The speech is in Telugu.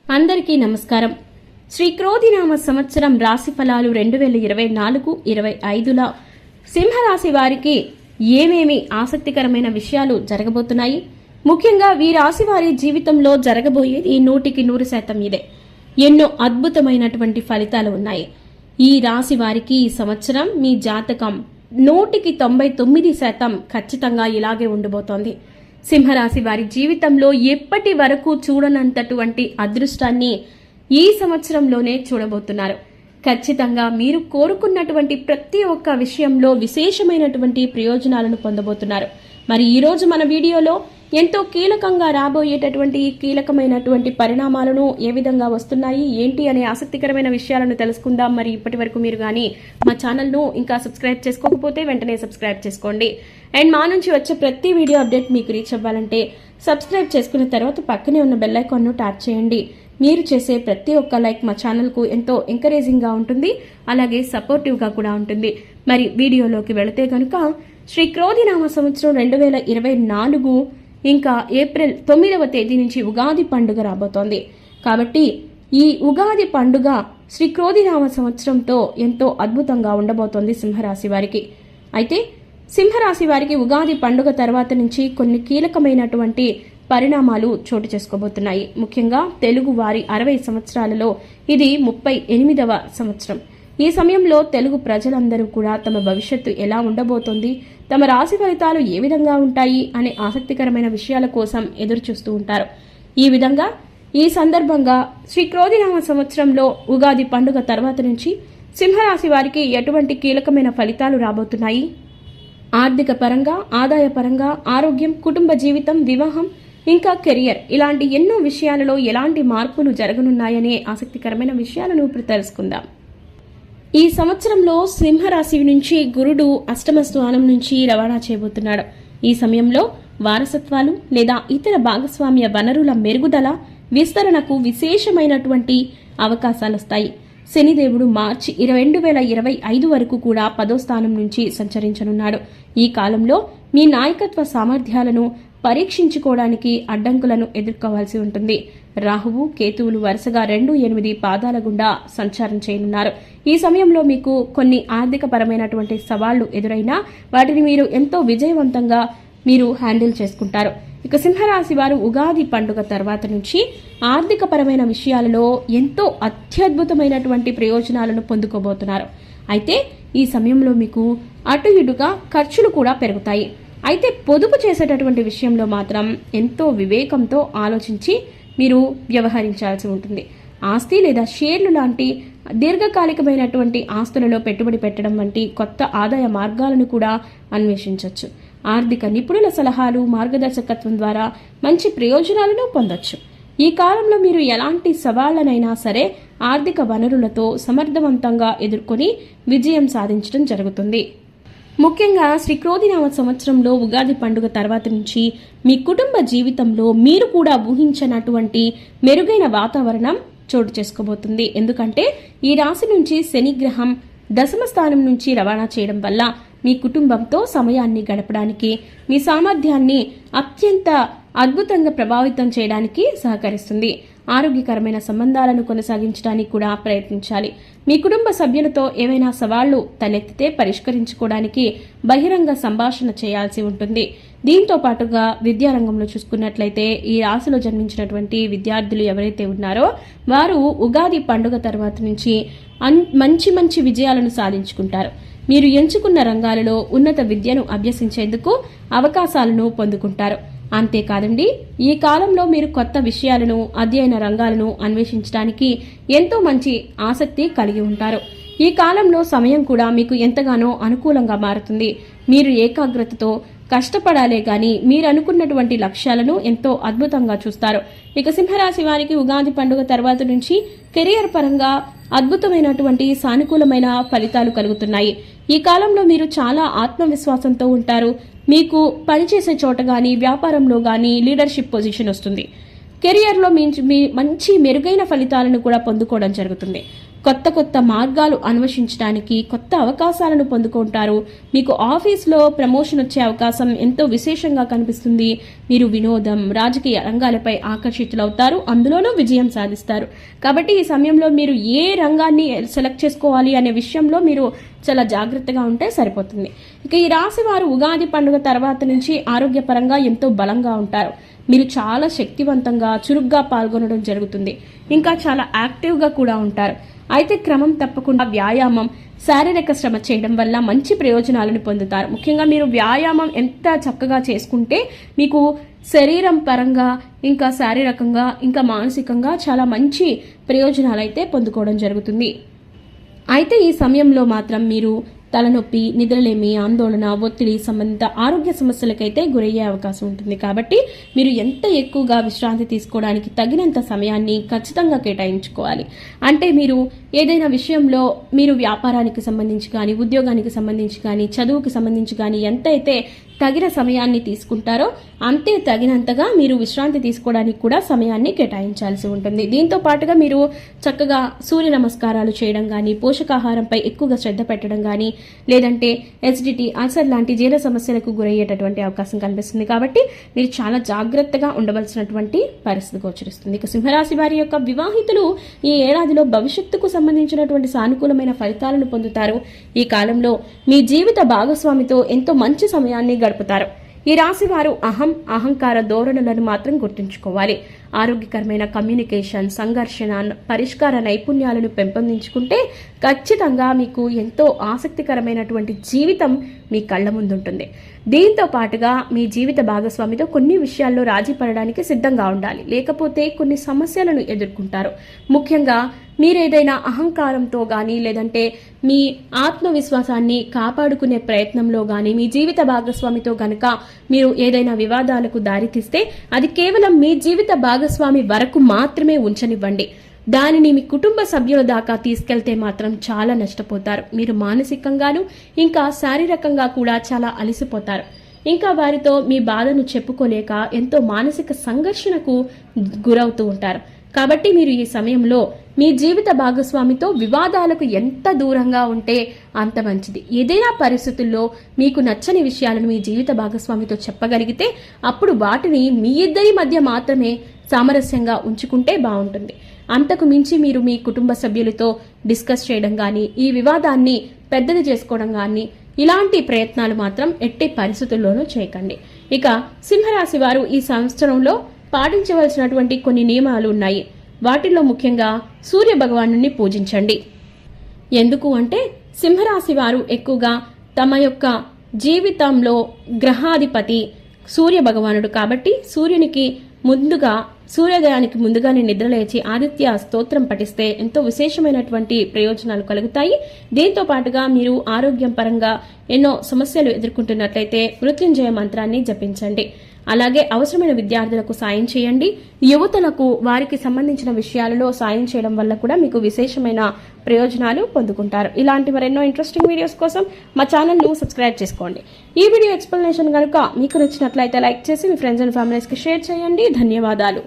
అందరికీ నమస్కారం. శ్రీ క్రోధినామ సంవత్సరం రాశి ఫలాలు 2024-25ల సింహరాశి వారికి ఏమేమి ఆసక్తికరమైన విషయాలు జరగబోతున్నాయి, ముఖ్యంగా ఈ రాశి వారి జీవితంలో జరగబోయేది 100% ఇదే. ఎన్నో అద్భుతమైనటువంటి ఫలితాలు ఉన్నాయి. ఈ రాశి వారికి ఈ సంవత్సరం మీ జాతకం 199% ఖచ్చితంగా ఇలాగే ఉండబోతోంది. సింహరాశి వారి జీవితంలో ఎప్పటి వరకు చూడనంతటువంటి అదృష్టాన్ని ఈ సంవత్సరంలోనే చూడబోతున్నారు. ఖచ్చితంగా మీరు కోరుకున్నటువంటి ప్రతి ఒక్క విషయంలో విశేషమైనటువంటి ప్రయోజనాలను పొందబోతున్నారు. మరి ఈరోజు మన వీడియోలో ఎంతో కీలకంగా రాబోయేటటువంటి కీలకమైనటువంటి పరిణామాలను ఏ విధంగా వస్తున్నాయి ఏంటి అనే ఆసక్తికరమైన విషయాలను తెలుసుకుందాం. మరి ఇప్పటి వరకు మీరు కానీ మా ఛానల్ను ఇంకా సబ్స్క్రైబ్ చేసుకోకపోతే వెంటనే సబ్స్క్రైబ్ చేసుకోండి. అండ్ మా నుంచి వచ్చే ప్రతి వీడియో అప్డేట్ మీకు రీచ్ అవ్వాలంటే సబ్స్క్రైబ్ చేసుకున్న తర్వాత పక్కనే ఉన్న బెల్ ఐకాన్ను ట్యాప్ చేయండి. మీరు చేసే ప్రతి ఒక్క లైక్ మా ఛానల్కు ఎంతో ఎంకరేజింగ్గా ఉంటుంది, అలాగే సపోర్టివ్గా కూడా ఉంటుంది. మరి వీడియోలోకి వెళితే కనుక శ్రీ క్రోధినామ సంవత్సరం 2024 ఇంకా ఏప్రిల్ 9వ తేదీ నుంచి ఉగాది పండుగ రాబోతోంది. కాబట్టి ఈ ఉగాది పండుగ శ్రీ క్రోధినామ సంవత్సరంతో ఎంతో అద్భుతంగా ఉండబోతోంది సింహరాశి వారికి. అయితే సింహరాశి వారికి ఉగాది పండుగ తర్వాత నుంచి కొన్ని కీలకమైనటువంటి పరిణామాలు చోటు చేసుకోబోతున్నాయి. ముఖ్యంగా తెలుగు వారి 60 సంవత్సరాలలో ఇది 38వ సంవత్సరం. ఈ సమయంలో తెలుగు ప్రజలందరూ కూడా తమ భవిష్యత్తు ఎలా ఉండబోతోంది, తమ రాశి ఫలితాలు ఏ విధంగా ఉంటాయి అనే ఆసక్తికరమైన విషయాల కోసం ఎదురు చూస్తూ ఉంటారు. ఈ విధంగా ఈ సందర్భంగా శ్రీ క్రోధినామ సంవత్సరంలో ఉగాది పండుగ తర్వాత నుంచి సింహరాశి వారికి ఎటువంటి కీలకమైన ఫలితాలు రాబోతున్నాయి, ఆర్థిక పరంగా, ఆదాయ పరంగా, ఆరోగ్యం, కుటుంబ జీవితం, వివాహం, ఇంకా కెరియర్ ఇలాంటి ఎన్నో విషయాలలో ఎలాంటి మార్పులు జరగనున్నాయనే ఆసక్తికరమైన విషయాలను ఇప్పుడు తెలుసుకుందాం. ఈ సంవత్సరంలో సింహరాశి నుంచి గురుడు అష్టమ స్థానం నుంచి రవాణా చేయబోతున్నాడు. ఈ సమయంలో వారసత్వాలు లేదా ఇతర భాగస్వామ్య వనరుల మెరుగుదల, విస్తరణకు విశేషమైనటువంటి అవకాశాలు వస్తాయి. శనిదేవుడు మార్చి 2025 వరకు కూడా 10వ స్థానం నుంచి సంచరించనున్నాడు. ఈ కాలంలో మీ నాయకత్వ సామర్థ్యాలను పరీక్షించుకోవడానికి అడ్డంకులను ఎదుర్కోవాల్సి ఉంటుంది. రాహువు, కేతువులు వరుసగా 2-8 పాదాల గుండా సంచారం చేయనున్నారు. ఈ సమయంలో మీకు కొన్ని ఆర్థిక పరమైనటువంటి సవాళ్లు ఎదురైనా వాటిని మీరు ఎంతో విజయవంతంగా మీరు హ్యాండిల్ చేసుకుంటారు. ఇక సింహరాశి వారు ఉగాది పండుగ తర్వాత నుంచి ఆర్థిక పరమైన విషయాలలో ఎంతో అత్యద్భుతమైనటువంటి ప్రయోజనాలను పొందుకోబోతున్నారు. అయితే ఈ సమయంలో మీకు అటు ఇటుగా ఖర్చులు కూడా పెరుగుతాయి. అయితే పొదుపు చేసేటటువంటి విషయంలో మాత్రం ఎంతో వివేకంతో ఆలోచించి మీరు వ్యవహరించాల్సి ఉంటుంది. ఆస్తి లేదా షేర్లు లాంటి దీర్ఘకాలికమైనటువంటి ఆస్తులలో పెట్టుబడి పెట్టడం వంటి కొత్త ఆదాయ మార్గాలను కూడా అన్వేషించవచ్చు. ఆర్థిక నిపుణుల సలహాలు, మార్గదర్శకత్వం ద్వారా మంచి ప్రయోజనాలను పొందొచ్చు. ఈ కాలంలో మీరు ఎలాంటి సవాళ్లనైనా సరే ఆర్థిక వనరులతో సమర్థవంతంగా ఎదుర్కొని విజయం సాధించడం జరుగుతుంది. ముఖ్యంగా శ్రీ క్రోధినామ సంవత్సరంలో ఉగాది పండుగ తర్వాత నుంచి మీ కుటుంబ జీవితంలో మీరు కూడా ఊహించనటువంటి మెరుగైన వాతావరణం చోటు చేసుకోబోతుంది. ఎందుకంటే ఈ రాశి నుంచి శని గ్రహం దశమ స్థానం నుంచి రవాణా చేయడం వల్ల మీ కుటుంబంతో సమయాన్ని గడపడానికి, మీ సామర్థ్యాన్ని అత్యంత అద్భుతంగా ప్రభావితం చేయడానికి సహకరిస్తుంది. ఆరోగ్యకరమైన సంబంధాలను కొనసాగించడానికి కూడా ప్రయత్నించాలి. మీ కుటుంబ సభ్యులతో ఏవైనా సవాళ్లు తలెత్తితే పరిష్కరించుకోవడానికి బహిరంగ సంభాషణ చేయాల్సి ఉంటుంది. దీంతో పాటుగా విద్యారంగంలో చూసుకున్నట్లయితే ఈ రాశిలో జన్మించినటువంటి విద్యార్థులు ఎవరైతే ఉన్నారో వారు ఉగాది పండుగ తర్వాత నుంచి మంచి మంచి విజయాలను సాధించుకుంటారు. మీరు ఎంచుకున్న రంగాలలో ఉన్నత విద్యను అభ్యసించేందుకు అవకాశాలను పొందుకుంటారు. అంతేకాదండి, ఈ కాలంలో మీరు కొత్త విషయాలను, అధ్యయన రంగాలను అన్వేషించడానికి ఎంతో మంచి ఆసక్తి కలిగి ఉంటారు. ఈ కాలంలో సమయం కూడా మీకు ఎంతగానో అనుకూలంగా మారుతుంది. మీరు ఏకాగ్రతతో కష్టపడాలే గాని మీరు అనుకున్నటువంటి లక్ష్యాలను ఎంతో అద్భుతంగా చూస్తారు. ఇక సింహరాశి వారికి ఉగాది పండుగ తర్వాత నుంచి కెరియర్ పరంగా అద్భుతమైనటువంటి సానుకూలమైన ఫలితాలు కలుగుతున్నాయి. ఈ కాలంలో మీరు చాలా ఆత్మవిశ్వాసంతో ఉంటారు. మీకు పనిచేసే చోట కానీ, వ్యాపారంలో కానీ లీడర్షిప్ పొజిషన్ వస్తుంది. కెరియర్లో మీ మంచి మెరుగైన ఫలితాలను కూడా పొందుకోవడం జరుగుతుంది. కొత్త కొత్త మార్గాలు అన్వేషించడానికి కొత్త అవకాశాలను పొందుకుంటారు. మీకు ఆఫీస్లో ప్రమోషన్ వచ్చే అవకాశం ఎంతో విశేషంగా కనిపిస్తుంది. మీరు వినోదం, రాజకీయ రంగాలపై ఆకర్షితులవుతారు, అందులోనూ విజయం సాధిస్తారు. కాబట్టి ఈ సమయంలో మీరు ఏ రంగాన్ని సెలెక్ట్ చేసుకోవాలి అనే విషయంలో మీరు చాలా జాగ్రత్తగా ఉంటే సరిపోతుంది. ఇక ఈ రాశి వారు ఉగాది పండుగ తర్వాత నుంచి ఆరోగ్యపరంగా ఎంతో బలంగా ఉంటారు. మీరు చాలా శక్తివంతంగా, చురుగ్గా పాల్గొనడం జరుగుతుంది. ఇంకా చాలా యాక్టివ్గా కూడా ఉంటారు. అయితే క్రమం తప్పకుండా వ్యాయామం, శారీరక శ్రమ చేయడం వల్ల మంచి ప్రయోజనాలను పొందుతారు. ముఖ్యంగా మీరు వ్యాయామం ఎంత చక్కగా చేసుకుంటే మీకు శరీరం పరంగా, ఇంకా శారీరకంగా, ఇంకా మానసికంగా చాలా మంచి ప్రయోజనాలు అయితే పొందుకోవడం జరుగుతుంది. అయితే ఈ సమయంలో మాత్రం మీరు తలనొప్పి, నిద్రలేమి, ఆందోళన, ఒత్తిడి సంబంధిత ఆరోగ్య సమస్యలకైతే గురయ్యే అవకాశం ఉంటుంది. కాబట్టి మీరు ఎంత ఎక్కువగా విశ్రాంతి తీసుకోవడానికి తగినంత సమయాన్ని ఖచ్చితంగా కేటాయించుకోవాలి. అంటే మీరు ఏదైనా విషయంలో మీరు వ్యాపారానికి సంబంధించి కానీ, ఉద్యోగానికి సంబంధించి కానీ, చదువుకి సంబంధించి కానీ ఎంతైతే తగిన సమయాన్ని తీసుకుంటారో అంతే తగినంతగా మీరు విశ్రాంతి తీసుకోవడానికి కూడా సమయాన్ని కేటాయించాల్సి ఉంటుంది. దీంతో పాటుగా మీరు చక్కగా సూర్య నమస్కారాలు చేయడం కానీ, పోషకాహారంపై ఎక్కువగా శ్రద్ధ పెట్టడం కానీ, లేదంటే ఎసిడిటీ, అల్సర్ లాంటి జీర్ణ సమస్యలకు గురయ్యేటటువంటి అవకాశం కనిపిస్తుంది. కాబట్టి మీరు చాలా జాగ్రత్తగా ఉండవలసినటువంటి పరిస్థితి గోచరిస్తుంది. ఇక సింహరాశి వారి యొక్క వివాహితులు ఈ ఏడాదిలో భవిష్యత్తుకు సంబంధించినటువంటి సానుకూలమైన ఫలితాలను పొందుతారు. ఈ కాలంలో మీ జీవిత భాగస్వామితో ఎంతో మంచి సమయాన్ని గడుపుతారు. ఈ రాశి వారు అహంకార ధోరణులను మాత్రం గుర్తుంచుకోవాలి. ఆరోగ్యకరమైన కమ్యూనికేషన్, సంఘర్షణ పరిష్కార నైపుణ్యాలను పెంపొందించుకుంటే ఖచ్చితంగా మీకు ఎంతో ఆసక్తికరమైనటువంటి జీవితం మీ కళ్ళ ముందుంటుంది. దీంతో పాటుగా మీ జీవిత భాగస్వామితో కొన్ని విషయాల్లో రాజీ పడడానికి సిద్ధంగా ఉండాలి. లేకపోతే కొన్ని సమస్యలను ఎదుర్కొంటారు. ముఖ్యంగా మీరేదైనా అహంకారంతో కానీ, లేదంటే మీ ఆత్మవిశ్వాసాన్ని కాపాడుకునే ప్రయత్నంలో కానీ మీ జీవిత భాగస్వామితో గనక మీరు ఏదైనా వివాదాలకు దారితీస్తే అది కేవలం మీ జీవిత భాగస్వామి వరకు మాత్రమే ఉంచనివ్వండి. దానిని మీ కుటుంబ సభ్యుల దాకా తీసుకెళ్తే మాత్రం చాలా నష్టపోతారు. మీరు మానసికంగాను ఇంకా శారీరకంగా కూడా చాలా అలసిపోతారు. ఇంకా వారితో మీ బాధను చెప్పుకోలేక ఎంతో మానసిక సంఘర్షణకు గురవుతూ ఉంటారు. కాబట్టి మీరు ఈ సమయంలో మీ జీవిత భాగస్వామితో వివాదాలకు ఎంత దూరంగా ఉంటే అంత మంచిది. ఏదైనా పరిస్థితుల్లో మీకు నచ్చని విషయాలను మీ జీవిత భాగస్వామితో చెప్పగలిగితే అప్పుడు వాటిని మీ ఇద్దరి మధ్య మాత్రమే సామరస్యంగా ఉంచుకుంటే బాగుంటుంది. అంతకు మించి మీరు మీ కుటుంబ సభ్యులతో డిస్కస్ చేయడం కానీ, ఈ వివాదాన్ని పెద్దది చేసుకోవడం కానీ, ఇలాంటి ప్రయత్నాలు మాత్రం ఎట్టి పరిస్థితుల్లోనూ చేయకండి. ఇక సింహరాశి వారు ఈ సంవత్సరంలో పాటించవలసినటువంటి కొన్ని నియమాలు ఉన్నాయి. వాటిల్లో ముఖ్యంగా సూర్య భగవాను పూజించండి. ఎందుకు అంటే సింహరాశి వారు ఎక్కువగా తమ యొక్క జీవితంలో గ్రహాధిపతి సూర్య భగవానుడు. కాబట్టి సూర్యునికి ముందుగా, సూర్యోదయానికి ముందుగానే నిద్రలేచి ఆదిత్య స్తోత్రం పఠిస్తే ఎంతో విశేషమైనటువంటి ప్రయోజనాలు కలుగుతాయి. దీంతో పాటుగా మీరు ఆరోగ్యం పరంగా ఎన్నో సమస్యలు ఎదుర్కొంటున్నట్లయితే మృత్యుంజయ మంత్రాన్ని జపించండి. అలాగే అవసరమైన విద్యార్థులకు సాయం చేయండి. యువతలకు వారికి సంబంధించిన విషయాలలో సాయం చేయడం వల్ల కూడా మీకు విశేషమైన ప్రయోజనాలు పొందుకుంటారు. ఇలాంటి మరెన్నో ఇంట్రెస్టింగ్ వీడియోస్ కోసం మా ఛానల్ను సబ్స్క్రైబ్ చేసుకోండి. ఈ వీడియో ఎక్స్ప్లెనేషన్ కనుక మీకు నచ్చినట్లయితే లైక్ చేసి మీ ఫ్రెండ్స్ అండ్ ఫ్యామిలీస్కి షేర్ చేయండి. ధన్యవాదాలు.